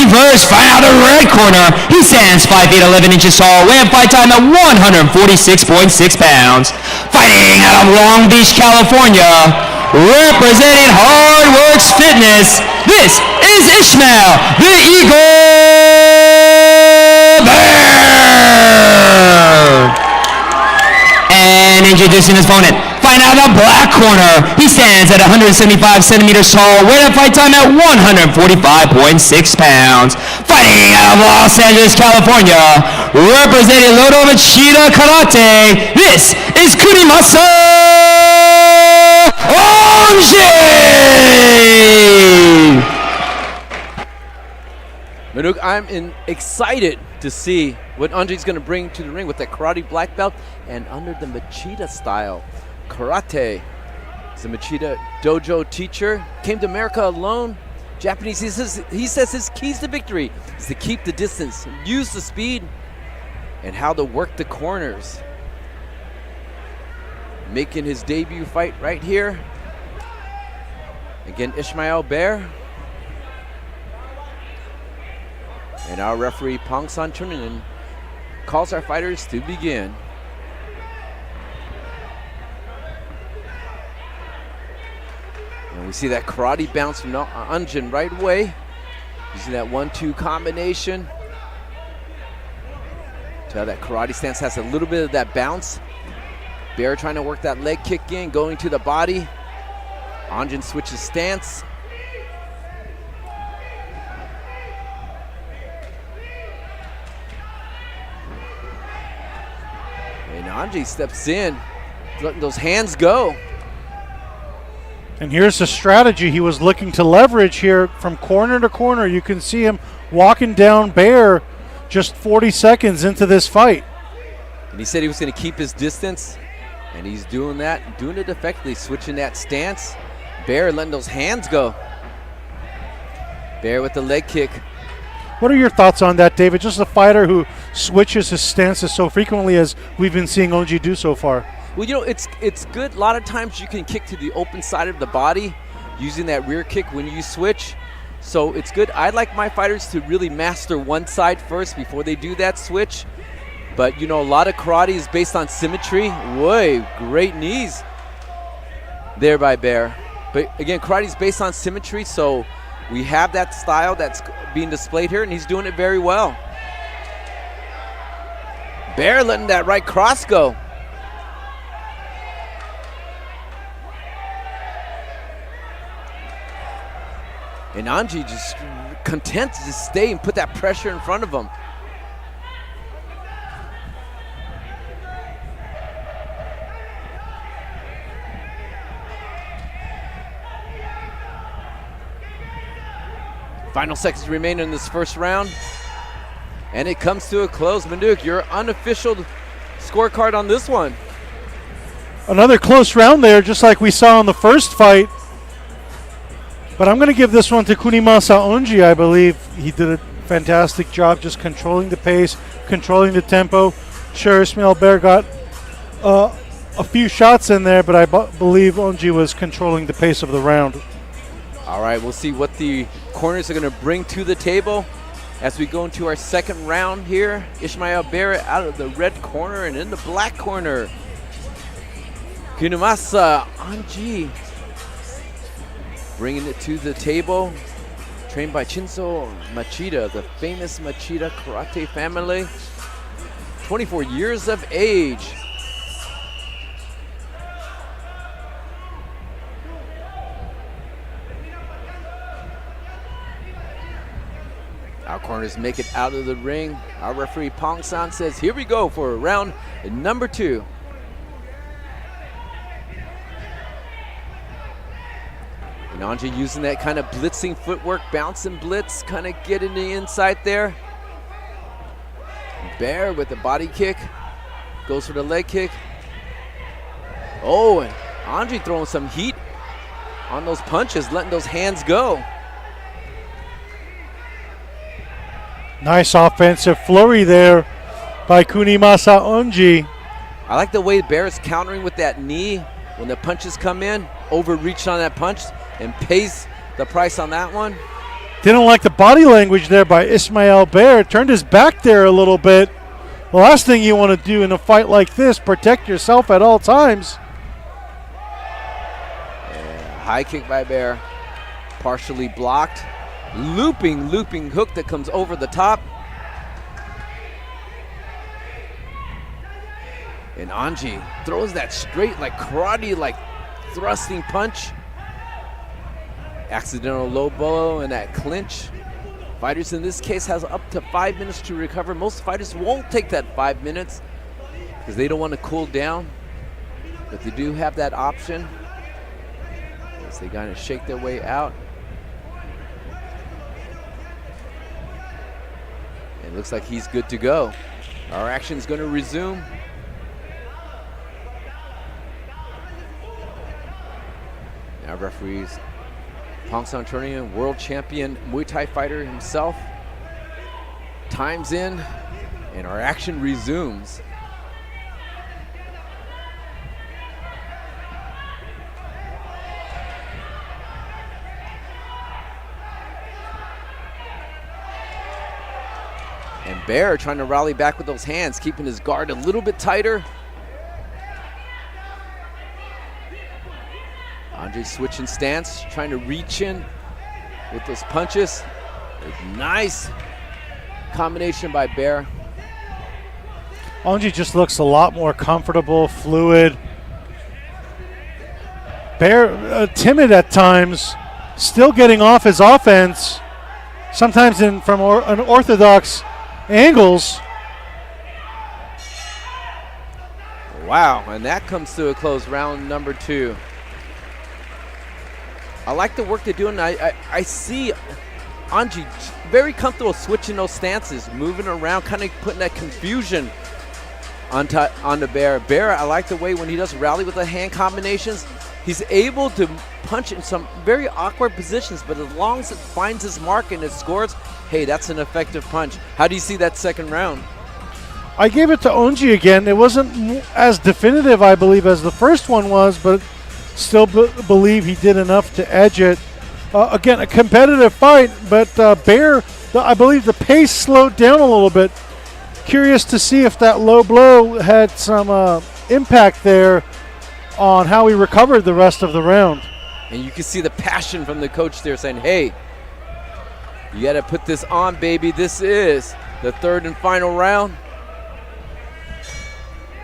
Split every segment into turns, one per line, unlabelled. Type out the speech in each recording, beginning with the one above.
first. Fight out of the red corner. He stands 5 feet 11 inches tall. Weighing fight time at 146.6 pounds. Fighting out of Long Beach, California. Representing Hard Works Fitness. This is Ismael the Eagle Behr. And introducing his opponent, fighting out of the black corner. He stands at 175 centimeters tall, weighing fight time at 145.6 pounds. Fighting out of Los Angeles, California, representing Lotto Machida Karate. This is Kunimasa Onji.
Manuk, I'm excited to see what Onji's going to bring to the ring with that karate black belt and under the Machida style karate. He's a Machida dojo teacher, came to America alone. Japanese, he says his keys to victory is to keep the distance, use the speed, and how to work the corners. Making his debut fight right here. Again, Ismael Behr. And our referee, Pong-san Chunin, calls our fighters to begin. And we see that karate bounce from Onji right away. Using that 1-2 combination. So that karate stance has a little bit of that bounce. Behr trying to work that leg kick in, going to the body. Onji switches stance. And Onji steps in, letting those hands go.
And here's the strategy he was looking to leverage here from corner to corner. You can see him walking down Behr just 40 seconds into this fight.
And he said he was going to keep his distance, and he's doing that, doing it effectively, switching that stance. Behr letting those hands go. Behr with the leg kick.
What are your thoughts on that, David? Just a fighter who switches his stances so frequently as we've been seeing Onji do so far.
Well, you know, it's good. A lot of times you can kick to the open side of the body using that rear kick when you switch. So it's good. I like my fighters to really master one side first before they do that switch. But, you know, a lot of karate is based on symmetry. Whoa, great knees there by Behr. But, again, karate is based on symmetry, so we have that style that's being displayed here, and he's doing it very well. Behr letting that right cross go. And Onji just content to just stay and put that pressure in front of him. Final seconds remain in this first round. And it comes to a close. Manuk, your unofficial scorecard on this one.
Another close round there, just like we saw in the first fight. But I'm going to give this one to Kunimasa Onji. I believe he did a fantastic job just controlling the pace, controlling the tempo. Sure, Ismael Behr got a few shots in there, but I believe Onji was controlling the pace of the round.
All right, we'll see what the corners are going to bring to the table as we go into our second round here. Ismael Behr out of the red corner, and in the black corner, Kunimasa Onji. Bringing it to the table, trained by Shinzo Machida, the famous Machida karate family. 24 years of age. Our corners make it out of the ring. Our referee Pong-san says, here we go for round number 2. And Onji using that kind of blitzing footwork, bouncing blitz, kind of getting the inside there. Behr with the body kick, goes for the leg kick. Oh, and Onji throwing some heat on those punches, letting those hands go.
Nice offensive flurry there by Kunimasa Onji.
I like the way Behr is countering with that knee when the punches come in, overreached on that punch and pays the price on that one.
Didn't like the body language there by Ismael Behr. Turned his back there a little bit. The last thing you want to do in a fight like this, protect yourself at all times.
And high kick by Behr, partially blocked. Looping hook that comes over the top. And Onji throws that straight, like karate, like thrusting punch. Accidental low blow and that clinch. Fighters in this case has up to 5 minutes to recover. Most fighters won't take that 5 minutes because they don't want to cool down, but they do have that option as they kind of shake their way out. And it looks like he's good to go. Our action is going to resume. Now referees Pong Santurnian, world champion Muay Thai fighter himself. Time's in, and our action resumes. And Behr trying to rally back with those hands, keeping his guard a little bit tighter. Onji switching stance, trying to reach in with those punches. Nice combination by Behr.
Onji just looks a lot more comfortable, fluid. Behr timid at times, still getting off his offense, sometimes from unorthodox angles.
Wow, and that comes to a close, round number 2. I like the work they're doing. I see Onji very comfortable switching those stances, moving around, kind of putting that confusion onto Behr. Behr, I like the way when he does rally with the hand combinations, he's able to punch in some very awkward positions, but as long as it finds his mark and it scores, hey, that's an effective punch. How do you see that second round?
I gave it to Onji again. It wasn't as definitive, I believe, as the first one was, but still believe he did enough to edge it. Again, a competitive fight, but Behr, I believe the pace slowed down a little bit. Curious to see if that low blow had some impact there on how he recovered the rest of the round.
And you can see the passion from the coach there saying, hey, you got to put this on, baby. This is the third and final round.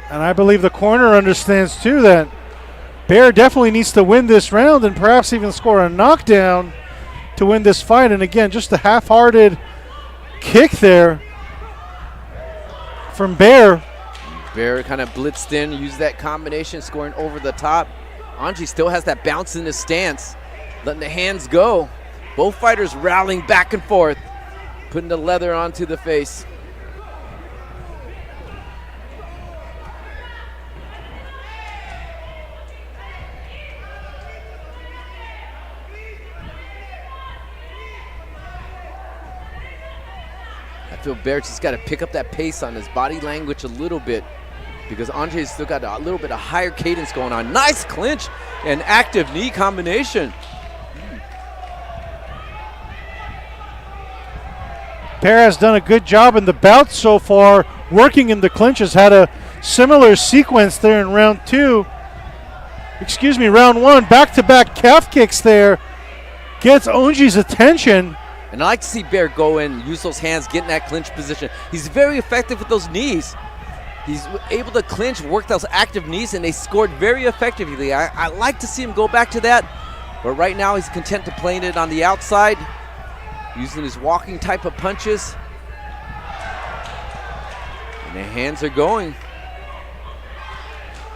And I believe the corner understands, too, that Behr definitely needs to win this round and perhaps even score a knockdown to win this fight. And again, just a half-hearted kick there from Behr.
Behr kind of blitzed in, used that combination, scoring over the top. Onji still has that bounce in his stance, letting the hands go. Both fighters rallying back and forth, putting the leather onto the face. I feel Behr just got to pick up that pace on his body language a little bit because Onji's still got a little bit of higher cadence going on. Nice clinch and active knee combination.
Behr has done a good job in the bout so far, working in the clinches. Had a similar sequence there in round 1. Back-to-back calf kicks there. Gets Onji's attention.
And I like to see Behr go in, use those hands, get in that clinch position. He's very effective with those knees. He's able to clinch, work those active knees, and they scored very effectively. I like to see him go back to that, but right now he's content to playing it on the outside, using his walking type of punches. And the hands are going.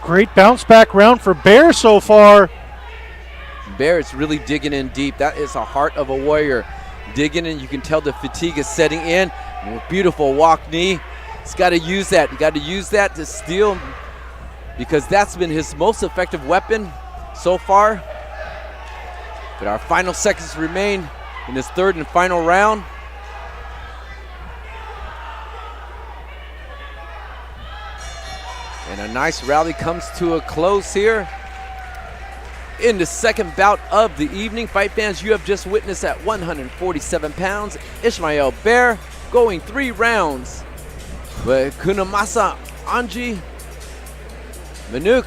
Great bounce back round for Behr so far.
Behr is really digging in deep. That is the heart of a warrior. Digging in, you can tell the fatigue is setting in. Beautiful walk knee. He's got to use that. You got to use that to steal because that's been his most effective weapon so far. But our final seconds remain in this third and final round. And a nice rally comes to a close here. In the second bout of the evening, fight fans, you have just witnessed at 147 pounds, Ismael Behr going 3 rounds with Kunimasa Onji. Manuk,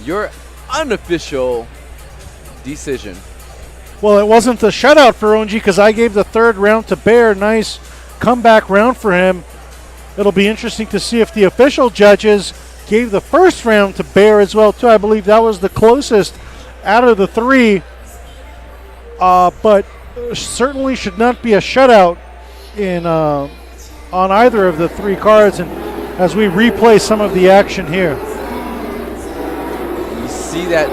your unofficial decision.
Well, it wasn't a shutout for Onji because I gave the third round to Behr. Nice comeback round for him. It'll be interesting to see if the official judges gave the first round to Behr as well, too. I believe that was the closest out of the 3, but certainly should not be a shutout in on either of the 3 cards. And as we replay some of the action here,
you see that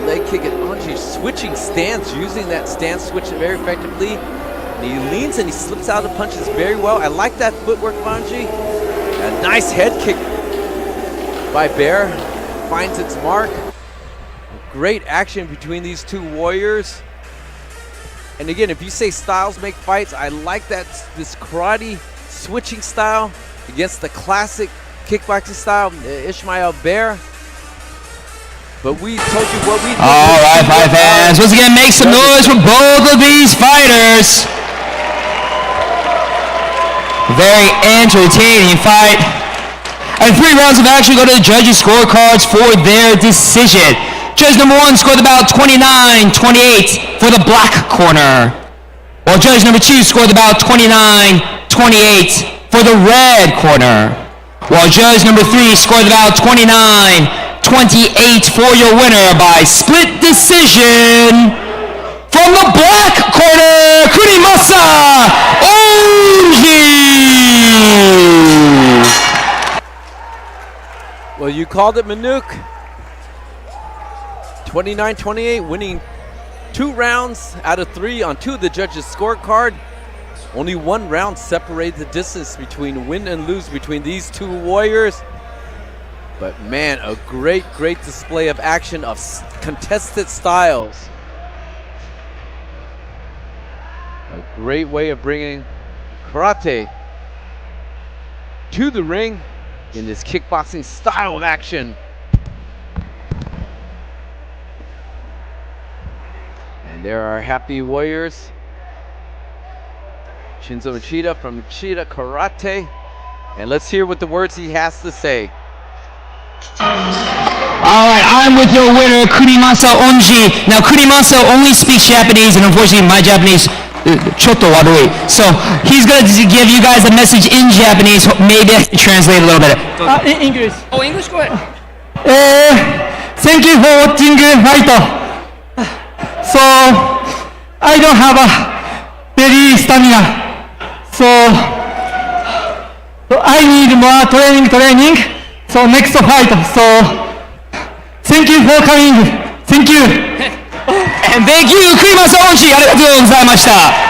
leg kick at Onji switching stance, using that stance switch very effectively. And he leans and he slips out of punches very well. I like that footwork of Onji. A nice head kick by Behr, finds its mark. Great action between these 2 warriors. And again, if you say styles make fights, I like that this karate switching style against the classic kickboxing style, Ismael Behr. But we told you what we think.
All right, fight fans, once again, make some noise for both of these fighters. Very entertaining fight. And 3 rounds of action go to the judges' scorecards for their decision. Judge number 1 scored the bout 29-28 for the black corner, while judge number 2 scored the bout 29-28 for the red corner, while judge number 3 scored the bout 29-28 for your winner by split decision. From the black corner, Kunimasa Onji.
Well, you called it, Manuk. 29-28, winning 2 rounds out of 3 on 2 of the judges' scorecard. Only 1 round separated the distance between win and lose between these 2 warriors. But man, a great display of action of contested styles. A great way of bringing karate to the ring in this kickboxing style of action. And there are happy warriors. Shinzo Uchida from Uchida Karate. And let's hear what the words he has to say.
Alright, I'm with your winner, Kunimasa Onji. Now, Kunimasa only speaks Japanese, and unfortunately my Japanese chotto warui. So he's going to give you guys a message in Japanese. Maybe I can translate a little bit.
In English. Oh, English, go ahead.
Thank you for watching fight. So I don't have a very stamina. So I need more training. So next fight. So thank you for coming. Thank you. And thank you, Kunimasa Onji. ありがとうございました。